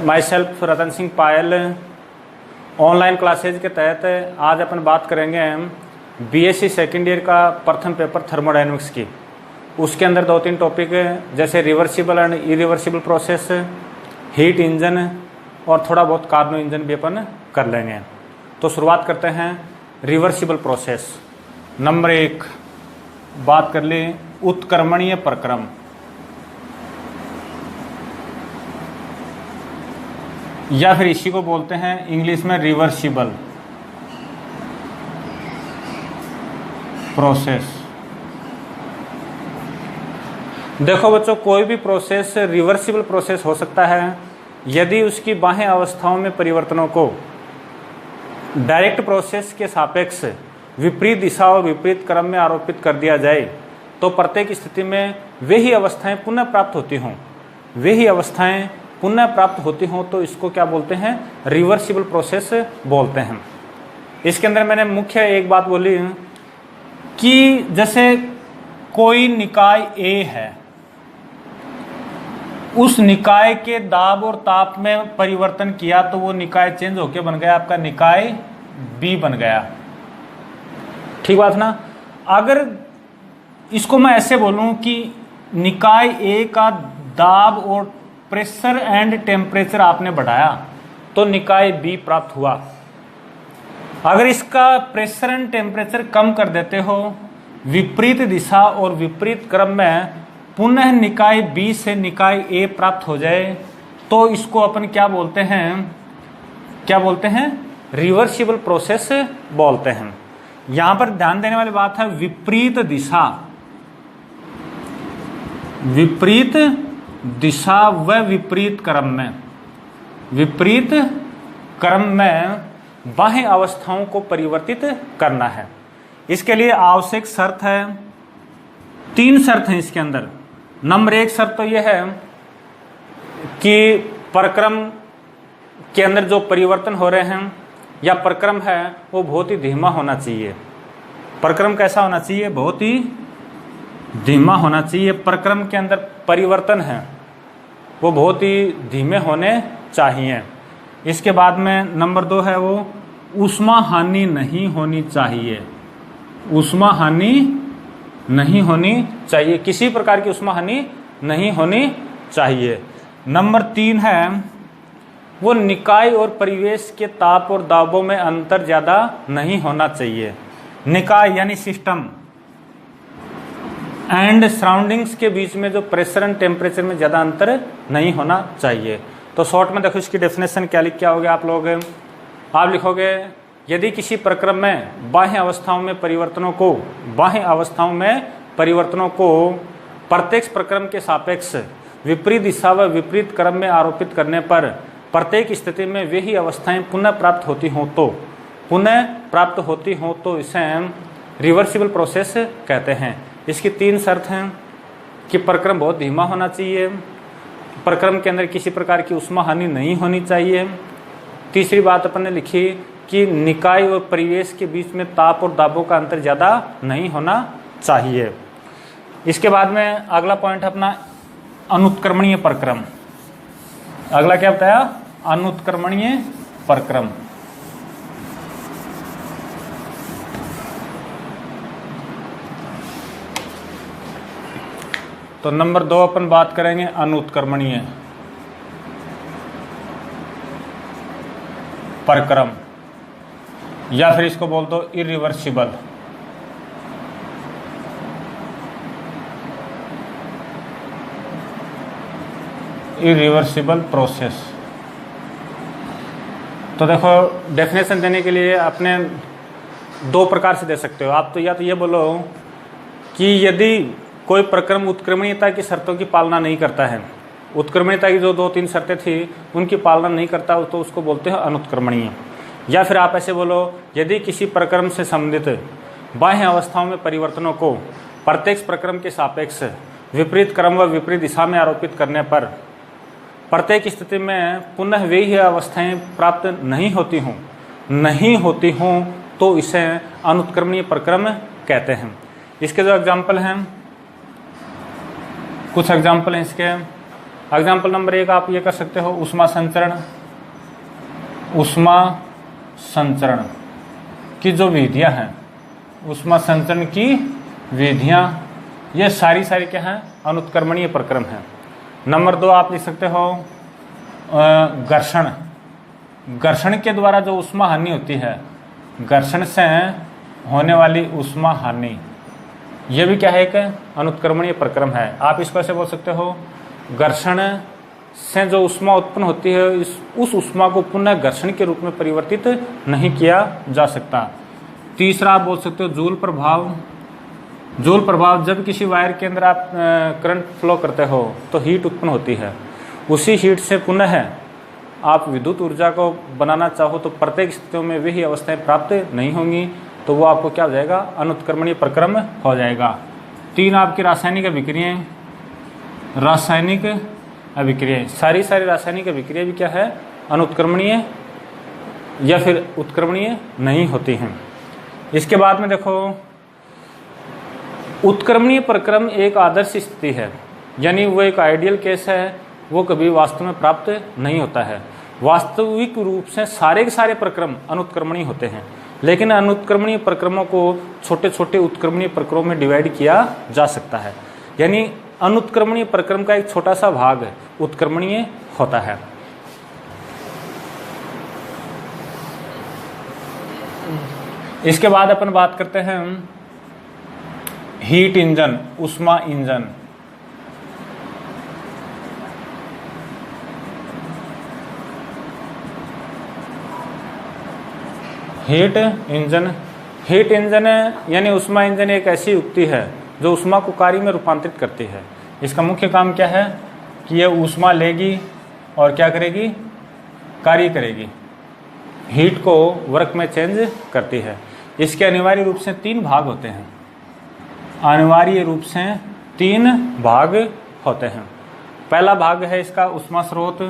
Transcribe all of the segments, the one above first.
My self Ratan Singh Payal. Online classes के तहत आज अपन बात करेंगे बीएससी सेकेंड ईयर का प्रथम पेपर थर्मोडायनेमिक्स की। उसके अंदर 2-3 टॉपिक जैसे reversible and irreversible process, heat engine और थोड़ा बहुत कार्नो इंजन भी अपन कर लेंगे। तो शुरुआत करते हैं रिवर्सिबल प्रोसेस। नंबर 1 बात कर ले उत्क्रमणीय प्रक्रम। या फिर इसी को बोलते हैं इंग्लिश में रिवर्सिबल प्रोसेस। देखो बच्चों, कोई भी प्रोसेस रिवर्सिबल प्रोसेस हो सकता है यदि उसकी बाह्य अवस्थाओं में परिवर्तनों को डायरेक्ट प्रोसेस के सापेक्ष विपरीत दिशा और विपरीत क्रम में आरोपित कर दिया जाए तो प्रत्येक स्थिति में वे ही अवस्थाएं पुनः प्राप्त होती हों, वे ही अवस्थाएं पुनः प्राप्त होती हों तो इसको क्या बोलते हैं? रिवर्सिबल प्रोसेस बोलते हैं। इसके अंदर मैंने मुख्य एक बात बोली कि जैसे कोई निकाय A है, उस निकाय के दाब और ताप में परिवर्तन किया तो वो निकाय चेंज होकर बन गया आपका निकाय B बन गया। ठीक बात ना? अगर इसको मैं ऐसे बोलूं कि निकाय A का दाब और प्रेशर एंड टेम्परेचर आपने बढ़ाया तो निकाय B प्राप्त हुआ। अगर इसका प्रेशर एंड टेम्परेचर कम कर देते हो, विपरीत दिशा और विपरीत क्रम में पुनः निकाय B से निकाय A प्राप्त हो जाए तो इसको अपन क्या बोलते हैं? क्या बोलते हैं? रिवर्सिबल प्रोसेस बोलते हैं। यहां पर ध्यान देने वाली बात है विपरीत दिशा, विपरीत दिशा व विपरीत क्रम में, विपरीत क्रम में बाह्य अवस्थाओं को परिवर्तित करना है। इसके लिए आवश्यक शर्त है, 3 शर्त हैं इसके अंदर। नंबर 1 शर्त तो यह है कि प्रक्रम के अंदर जो परिवर्तन हो रहे हैं या प्रक्रम है वो बहुत ही धीमा होना चाहिए। प्रक्रम कैसा होना चाहिए? बहुत ही धीमा होना चाहिए। प्रक्रम के अंदर परिवर्तन है वो बहुत ही धीमे होने चाहिए। इसके बाद में नंबर 2 है वो ऊष्मा हानि नहीं होनी चाहिए। ऊष्मा हानि नहीं होनी चाहिए, किसी प्रकार की ऊष्मा हानि नहीं होनी चाहिए। नंबर 3 है वो निकाय और परिवेश के ताप और दाबों में अंतर ज्यादा नहीं होना चाहिए। निकाय यानी सिस्टम एंड सराउंडिंग्स के बीच में जो प्रेशर एंड टेम्परेचर में ज्यादा अंतर नहीं होना चाहिए। तो शॉर्ट में देखो इसकी डेफिनेशन क्या लिख के आओगे आप लोग? आप लिखोगे यदि किसी प्रक्रम में बाह्य अवस्थाओं में परिवर्तनों को प्रत्येक प्रक्रम के सापेक्ष विपरीत दिशा व विपरीत क्रम में आरोपित करने पर प्रत्येक स्थिति में वे ही अवस्थाएं पुनः प्राप्त होती हों तो इसे रिवर्सिबल प्रोसेस कहते हैं। इसकी 3 शर्त हैं कि प्रक्रम बहुत धीमा होना चाहिए, प्रक्रम के अंदर किसी प्रकार की ऊष्मा हानि नहीं होनी चाहिए। तीसरी बात अपन ने लिखी कि निकाय और परिवेश के बीच में ताप और दाबों का अंतर ज़्यादा नहीं होना चाहिए। इसके बाद में अगला पॉइंट अपना अनुत्क्रमणीय प्रक्रम। अगला क्या बताया? अनुत्क्रमणीय प्रक्रम। तो नंबर 2 अपन बात करेंगे अनुत्क्रमणीय प्रक्रम या फिर इसको बोल दो इरिवर्सिबल। Irreversible process. तो देखो डेफिनेशन देने के लिए आपने 2 प्रकार से दे सकते हो। आप तो या तो ये बोलो कि यदि कोई प्रक्रम उत्क्रमणीयता की शर्तों की पालना नहीं करता है, उत्क्रमणीयता की जो 2-3 शर्तें थी उनकी पालना नहीं करता तो उसको बोलते हैं अनुत्क्रमणीय। या फिर आप ऐसे बोलो यदि किसी प्रक्रम से संबंधित बाह्य अवस्थाओं में परिवर्तनों को प्रत्येक प्रक्रम के सापेक्ष विपरीत क्रम व विपरीत दिशा में आरोपित करने पर प्रत्येक स्थिति में पुनः वे ही अवस्थाएं प्राप्त नहीं होती हों तो इसे अनुत्क्रमणीय प्रक्रम कहते हैं। इसके जो एग्जाम्पल हैं, कुछ एग्जाम्पल हैं इसके। एग्जाम्पल नंबर 1 आप ये कर सकते हो, ऊष्मा संचरण। ऊष्मा संचरण की जो विधियां हैं, ऊष्मा संचरण की विधियां, ये सारी क्या हैं, अनुत्क्रमणीय प्रक्रम हैं। नंबर 2 आप लिख सकते हो घर्षण। घर्षण के द्वारा जो ऊष्मा हानि होती है, घर्षण से होने वाली ऊष्मा हानि, ये भी क्या है, एक अनुत्क्रमणीय प्रक्रम है। आप इसको ऐसे बोल सकते हो, घर्षण से जो ऊष्मा उत्पन्न होती है, उस ऊष्मा को पुनः घर्षण के रूप में परिवर्तित नहीं किया जा सकता। तीसरा आप बोल सकते हो जूल प्रभाव। जूल प्रभाव, जब किसी वायर के अंदर आप करंट फ्लो करते हो तो हीट उत्पन्न होती है, उसी हीट से पुनः आप विद्युत ऊर्जा को बनाना चाहो तो प्रत्येक स्थितियों में वही अवस्थाएं प्राप्त नहीं होंगी, तो वो आपको क्या हो जाएगा, अनुत्क्रमणीय प्रक्रम हो जाएगा। 3 आपकी रासायनिक अभिक्रियाएं। रासायनिक अभिक्रियाएं, सारी रासायनिक अभिक्रिया भी क्या है, अनुत्क्रमणीय या फिर उत्क्रमणीय नहीं होती हैं। इसके बाद में देखो, उत्क्रमणीय प्रक्रम एक आदर्श स्थिति है, यानी वो एक आइडियल केस है, वो कभी वास्तव में प्राप्त नहीं होता है। वास्तविक रूप से सारे के सारे प्रक्रम अनुत्क्रमणीय होते हैं, लेकिन अनुत्क्रमणीय प्रक्रमों को छोटे छोटे उत्क्रमणीय प्रक्रमों में डिवाइड किया जा सकता है, यानी अनुत्क्रमणीय प्रक्रम का एक छोटा सा भाग उत्क्रमणीय होता है। इसके बाद अपन बात करते हैं हीट इंजन, ऊष्मा engine. Heat engine, heat engine यानी ऊष्मा इंजन एक ऐसी युक्ति है जो ऊष्मा को कार्य में रूपांतरित करती है। इसका मुख्य काम क्या है कि यह ऊष्मा लेगी और क्या करेगी, कार्य करेगी, हीट को वर्क में चेंज करती है। इसके अनिवार्य रूप से 3 भाग होते हैं, अनिवार्य रूप से 3 भाग होते हैं। पहला भाग है इसका ऊष्मा स्रोत।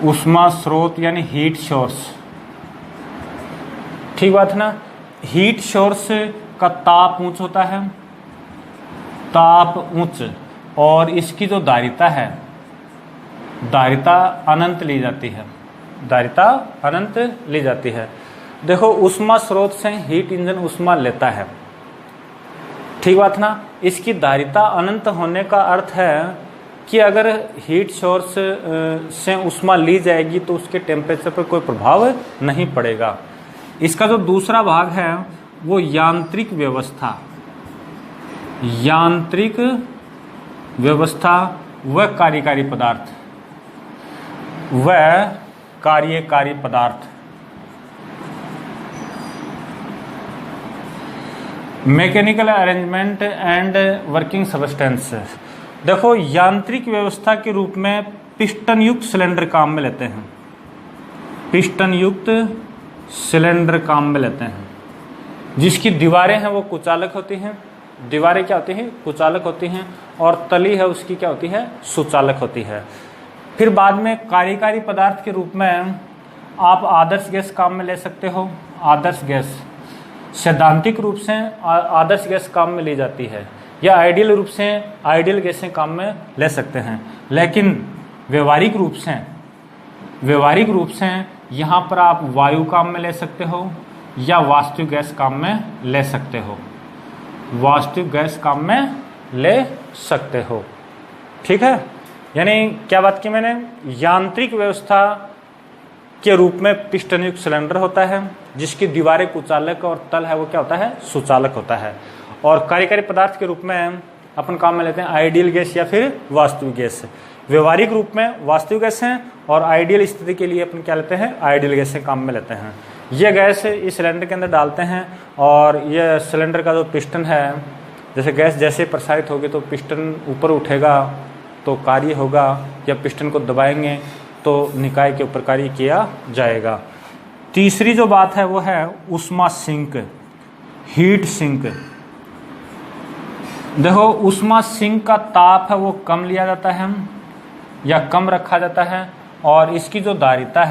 ऊष्मा स्रोत यानी हीट सोर्स, ठीक बात है ना। हीट सोर्स का ताप उच्च होता है, ताप उच्च, और इसकी जो धारिता है, धारिता अनंत ली जाती है, धारिता अनंत ली जाती है। देखो, ऊष्मा स्रोत से हीट इंजन ऊष्मा लेता है, ठीक बात ना। इसकी धारिता अनंत होने का अर्थ है कि अगर हीट सोर्स से ऊष्मा ली जाएगी तो उसके टेम्परेचर पर कोई प्रभाव नहीं पड़ेगा। इसका जो दूसरा भाग है वो यांत्रिक व्यवस्था। यांत्रिक व्यवस्था व कार्यकारी पदार्थ, वह कार्यकारी पदार्थ। Mechanical arrangement and working substance. देखो, यांत्रिक व्यवस्था के रूप में पिस्टन युक्त सिलेंडर काम में लेते हैं, पिस्टन युक्त सिलेंडर काम में लेते हैं, जिसकी दीवारें हैं वो कुचालक होती हैं। दीवारें क्या होती हैं, कुचालक होती हैं, और तली है उसकी क्या होती है, सुचालक होती है। फिर बाद में कार्यकारी पदार्थ के रूप में आप आदर्श गैस काम में ले सकते हो। आदर्श गैस सैद्धांतिक रूप से आदर्श गैस काम में ली जाती है, या आइडियल रूप से आइडियल गैसें काम में ले सकते हैं, लेकिन व्यवहारिक रूप से यहाँ पर आप वायु काम में ले सकते हो या वास्तविक गैस काम में ले सकते हो, वास्तविक गैस काम में ले सकते हो, ठीक है। यानी क्या बात की मैंने, यांत्रिक व्यवस्था के रूप में पिस्टन युक्त सिलेंडर होता है, जिसकी दीवारें कुचालक और तल है वो क्या होता है, सुचालक होता है। और कार्यकारी पदार्थ के रूप में अपन काम में लेते हैं आइडियल गैस या फिर वास्तविक गैस। व्यवहारिक रूप में वास्तविक गैस हैं, और आइडियल स्थिति के लिए अपन क्या लेते हैं, आइडियल गैसें काम में लेते हैं। ये गैस इस सिलेंडर के अंदर डालते हैं, और ये सिलेंडर का जो पिस्टन है, जैसे गैस जैसे प्रसारित होगी तो पिस्टन ऊपर उठेगा तो कार्य होगा, या पिस्टन को दबाएंगे तो निकाय के ऊपर कार्य किया जाएगा। तीसरी जो बात है वो है ऊष्मा सिंक, हीट सिंक। देखो, ऊष्मा सिंक का ताप है वो कम लिया जाता है या कम रखा जाता है, और इसकी जो धारिता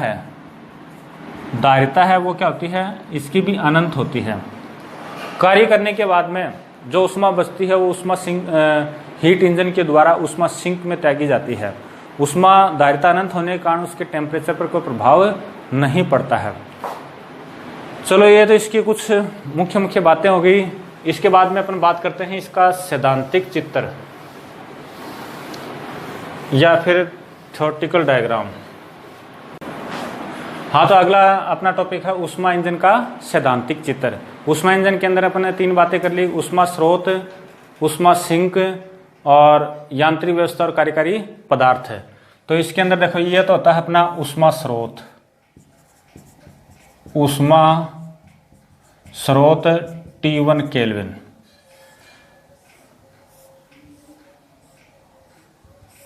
है वो क्या होती है, इसकी भी अनंत होती है। कार्य करने के बाद में जो ऊष्मा बचती है वो ऊष्मा सिंक हीट इंजन के द्वारा ऊष्मा सिंक में त्यागी जाती है। ऊष्मा धारिता अनंत होने के कारण उसके टेम्परेचर पर कोई प्रभाव नहीं पड़ता है। चलो ये तो इसकी कुछ मुख्य मुख्य बातें हो गई। इसके बाद में अपन बात करते हैं इसका सैद्धांतिक चित्र या फिर थ्योरेटिकल डायग्राम। हाँ, तो अगला अपना टॉपिक है ऊष्मा इंजन का सैद्धांतिक चित्र। ऊष्मा इंजन के अंदर अपन ने 3 बातें कर ली, ऊष्मा स्रोत, ऊष्मा सिंक और यांत्रिक व्यवस्था और कार्यकारी पदार्थ है। तो इसके अंदर देखो ये तो होता है अपना ऊष्मा स्रोत, ऊष्मा स्रोत T1 केल्विन।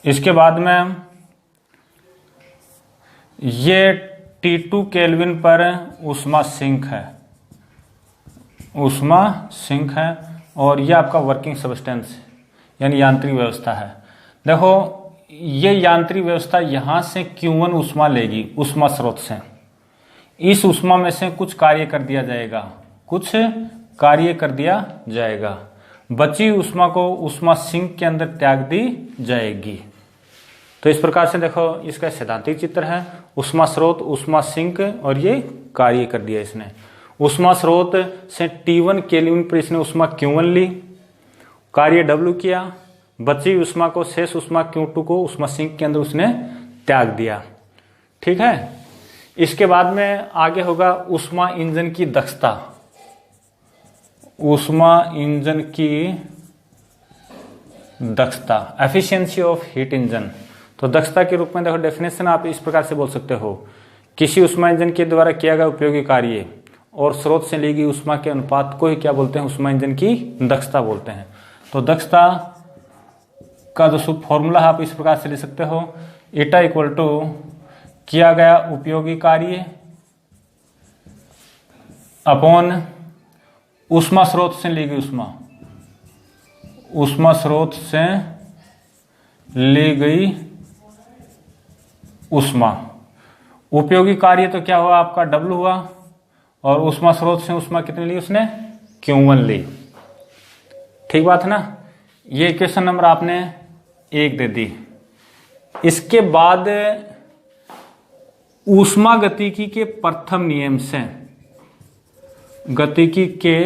इसके बाद में ये T2 केल्विन पर ऊष्मा सिंक है, ऊष्मा सिंक है, और ये आपका वर्किंग सब्सटेंस यानी यांत्रिक व्यवस्था है। देखो ये यांत्रिक व्यवस्था यहाँ से Q1 ऊष्मा लेगी ऊष्मा स्रोत से, इस ऊष्मा में से कुछ कार्य कर दिया जाएगा, कुछ कार्य कर दिया जाएगा, बची ऊष्मा को ऊष्मा सिंक के अंदर त्याग दी जाएगी। तो इस प्रकार से देखो इसका सैद्धांतिक चित्र है, ऊष्मा स्रोत, ऊष्मा सिंक, और ये कार्य कर दिया इसने। ऊष्मा स्रोत से T1 केल्विन पर इसने ऊष्मा Q1 ली, कार्य W किया, बची ऊष्मा को, शेष ऊष्मा Q2 को ऊष्मा सिंक के अंदर उसने त्याग दिया। ठीक है। इसके बाद में आगे होगा ऊष्मा इंजन की दक्षता, ऊष्मा इंजन की दक्षता, एफिशिएंसी ऑफ हीट इंजन। तो दक्षता के रूप में देखो डेफिनेशन आप इस प्रकार से बोल सकते हो, किसी ऊष्मा इंजन के द्वारा किया गया उपयोगी कार्य और स्रोत से ली गई ऊष्मा के अनुपात को ही क्या बोलते हैं, ऊष्मा इंजन की दक्षता बोलते हैं। तो दक्षता का जो फॉर्मूला आप इस प्रकार से ले सकते हो, ईटा इक्वल टू किया गया उपयोगी कार्य अपॉन ऊष्मा स्रोत से ली गई ऊष्मा, ऊष्मा स्रोत से ली गई ऊष्मा। उपयोगी कार्य तो क्या हुआ आपका W हुआ, और ऊष्मा स्रोत से ऊष्मा कितनी ली उसने, Q1 ली। ठीक बात है ना। ये इक्वेशन नंबर आपने 1 दे दी। इसके बाद ऊष्मा गतिकी के प्रथम नियम से, गतिकी के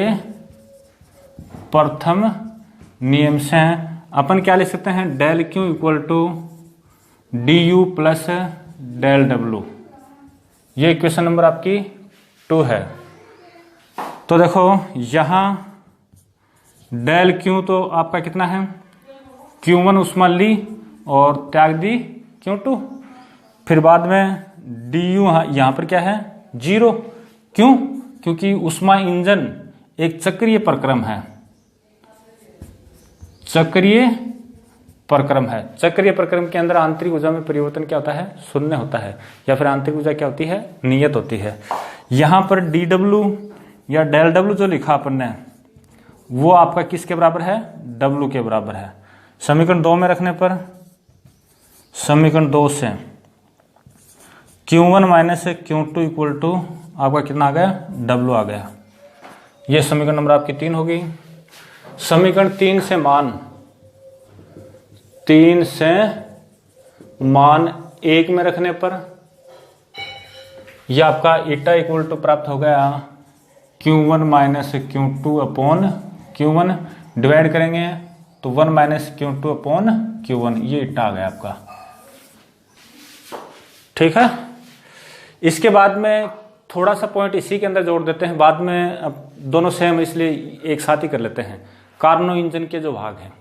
प्रथम नियम से अपन क्या लिख सकते हैं, del Q equal to du plus del W। ये इक्वेशन नंबर आपकी 2 है। तो देखो यहां डेल Q तो आपका कितना है, Q1 ऊष्मा ली और त्याग दी Q2। फिर बाद में du यहां पर क्या है, 0। क्यों? क्योंकि ऊष्मा इंजन एक चक्रीय प्रक्रम है, चक्रीय प्रक्रम है। चक्रीय प्रक्रम के अंदर आंतरिक ऊर्जा में परिवर्तन क्या होता है, 0 होता है, या फिर आंतरिक ऊर्जा क्या होती है, नियत होती है। यहां पर dw या डेल W जो लिखा अपन ने, वो आपका किसके बराबर है, W के बराबर है। समीकरण 2 में रखने पर, समीकरण 2 से Q1 minus Q2 equal to आपका कितना आ गया, W आ गया। ये समीकरण नंबर आपकी 3 होगी। समीकरण 3 से मान 1 में रखने पर यह आपका ईटा इक्वल टू प्राप्त हो गया Q1 minus Q2 upon Q1, divide करेंगे तो 1 माइनस Q2 अपॉन Q1, ये ईटा आ गया आपका। ठीक है। इसके बाद में थोड़ा सा पॉइंट इसी के अंदर जोड़ देते हैं, बाद में अब दोनों सेम इसलिए एक साथ ही कर लेते हैं। कार्नो इंजन के जो भाग हैं,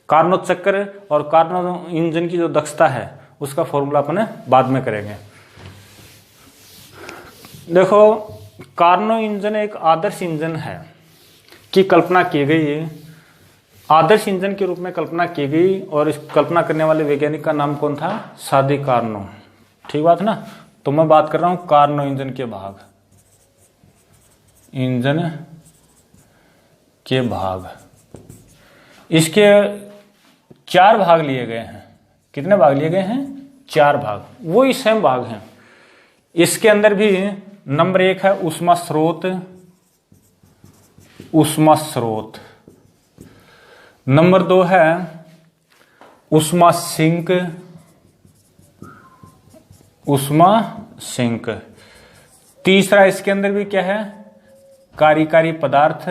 कार्नो चक्र और कार्नो इंजन की जो दक्षता है, उसका फॉर्मूला अपन बाद में करेंगे। देखो कार्नो इंजन एक आदर्श इंजन है की कल्पना की गई है, आदर्श इंजन के रूप में कल्पना की गई, और इस कल्पना करने वाले वैज्ञानिक का नाम कौन था, सादी कार्नो। ठीक बात ना। तो मैं बात कर रहा हूं कार्नो इंजन के भाग, इंजन के भाग। इसके 4 भाग लिए गए हैं। कितने भाग लिए गए हैं, 4 भाग, वो ही सेम भाग हैं। इसके अंदर भी नंबर 1 है ऊष्मा स्रोत, ऊष्मा स्रोत। नंबर 2 है उष्मा सिंक, उष्मा सिंक। तीसरा इसके अंदर भी क्या है, कार्यकारी पदार्थ।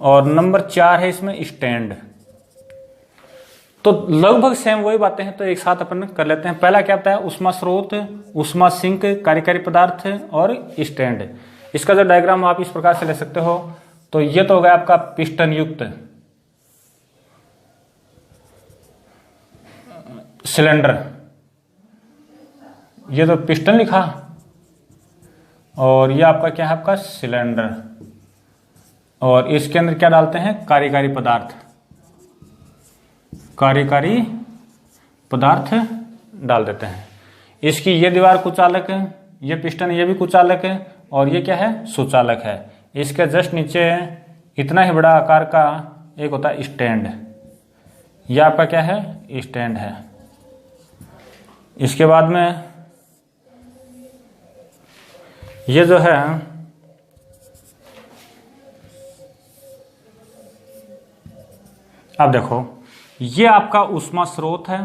और नंबर 4 है इसमें स्टैंड। तो लगभग सेम वही बातें हैं, तो एक साथ अपन कर लेते हैं। पहला क्या बताया, उष्मा स्रोत, उष्मा सिंक, कार्यकारी पदार्थ और स्टैंड। इसका जो डायग्राम आप इस प्रकार से ले सकते हो। तो ये तो हो गया आपका पिस्टन युक्त सिलेंडर, ये तो पिस्टन लिखा, और ये आपका क्या है, आपका सिलेंडर। और इसके अंदर क्या डालते हैं, कार्यकारी पदार्थ, कार्यकारी पदार्थ डाल देते हैं। इसकी ये दीवार कुचालक है, ये पिस्टन ये भी कुचालक है, और ये क्या है, सुचालक है। इसके जस्ट नीचे इतना ही बड़ा आकार का एक होता है स्टैंड, ये आपका क्या है, स्टैंड है। इसके बाद में ये जो है अब देखो, ये आपका उष्मा स्रोत है,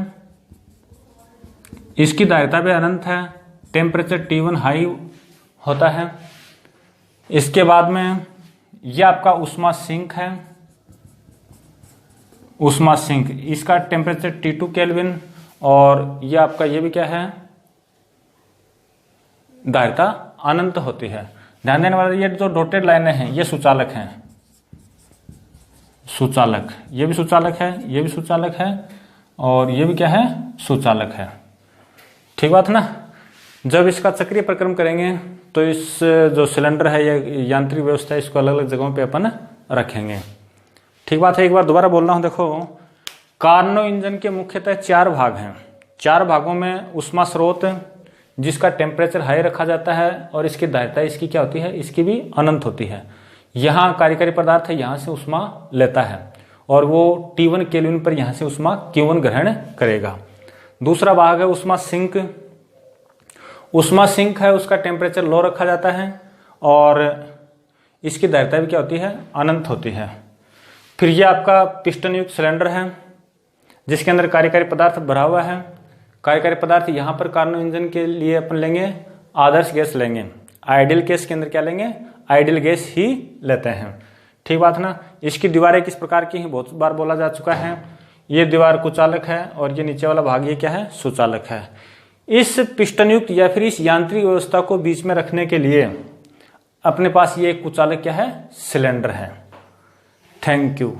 इसकी दायरता भी अनंत है, टेम्परेचर T1 हाई होता है। इसके बाद में ये आपका उष्मा सिंक है, उष्मा सिंक, इसका टेम्परेचर T2 केल्विन, और ये आपका ये भी क्या है, दायरता अनंत होती है। ध्यान देने वाला, ये जो डॉटेड लाइनें हैं ये सुचालक हैं, सुचालक, ये भी सुचालक है, ये भी सुचालक है, और ये भी क्या है, सुचालक है। ठीक बात ना। जब इसका चक्रीय प्रक्रम करेंगे तो इस जो सिलेंडर है या यांत्रिक व्यवस्था है, इसको अलग अलग जगहों पे अपन रखेंगे। ठीक बात है। एक बार दोबारा बोल रहा हूं, देखो कार्नो इंजन के मुख्यतः 4 भाग हैं। 4 भागों में उष्मा स्रोत जिसका टेम्परेचर हाई रखा जाता है, और इसकी दायरता इसकी क्या होती है, इसकी भी अनंत होती है। यहाँ कार्यकारी पदार्थ है, यहाँ से उष्मा लेता है, और वो T1 केल्विन पर यहाँ से उष्मा Q1 ग्रहण करेगा। दूसरा भाग है उष्मा सिंक। उष्मा सिंक है, उसका टेम्परेचर लो रखा जाता है, और इसकी दायरता भी क्या होती है, अनंत होती है। फिर ये आपका पिस्टन युक्त सिलेंडर है, जिसके अंदर कार्यकारी पदार्थ भरा हुआ है। कार्यकारी पदार्थ यहाँ पर कार्नो इंजन के लिए अपन लेंगे आदर्श गैस लेंगे, आइडियल केस के अंदर क्या लेंगे, आइडियल गैस ही लेते हैं। ठीक बात ना। इसकी दीवारें किस प्रकार की हैं, बहुत बार बोला जा चुका है। ये दीवार कुचालक है, और ये नीचे वाला भाग ये क्या है, सुचालक है। इस पिस्टन युक्त या फिर इस यांत्रिक व्यवस्था को बीच में रखने के लिए अपने पास ये एक कुचालक क्या है, सिलेंडर है। Thank you.